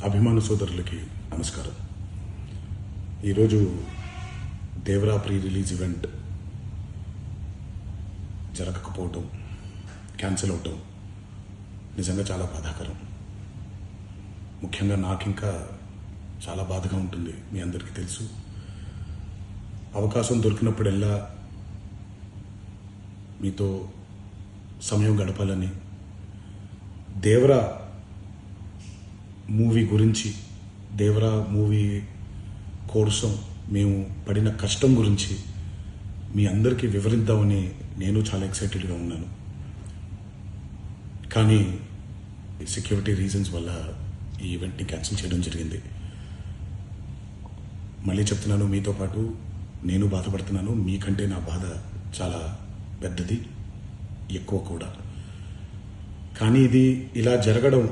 అభిమాన సోదరులకి నమస్కారం. ఈరోజు దేవరా ప్రీ రిలీజ్ ఈవెంట్ జరగకపోవటం, క్యాన్సిల్ అవటం నిజంగా చాలా బాధాకరం. ముఖ్యంగా నాకు ఇంకా చాలా బాధగా ఉంటుంది. మీ అందరికీ తెలుసు, అవకాశం దొరికినప్పుడల్లా మీతో సమయం గడపాలని, దేవరా మూవీ గురించి, దేవరా మూవీ కోసం మేము పడిన కష్టం గురించి మీ అందరికీ వివరిద్దామని నేను చాలా ఎక్సైటెడ్గా ఉన్నాను. కానీ సెక్యూరిటీ రీజన్స్ వల్ల ఈ ఈవెంట్ని క్యాన్సిల్ చేయడం జరిగింది. మళ్ళీ చెప్తున్నాను, మీతో పాటు నేను బాధపడుతున్నాను. మీకంటే నా బాధ చాలా పెద్దది, ఎక్కువ కూడా. కానీ ఇది ఇలా జరగడం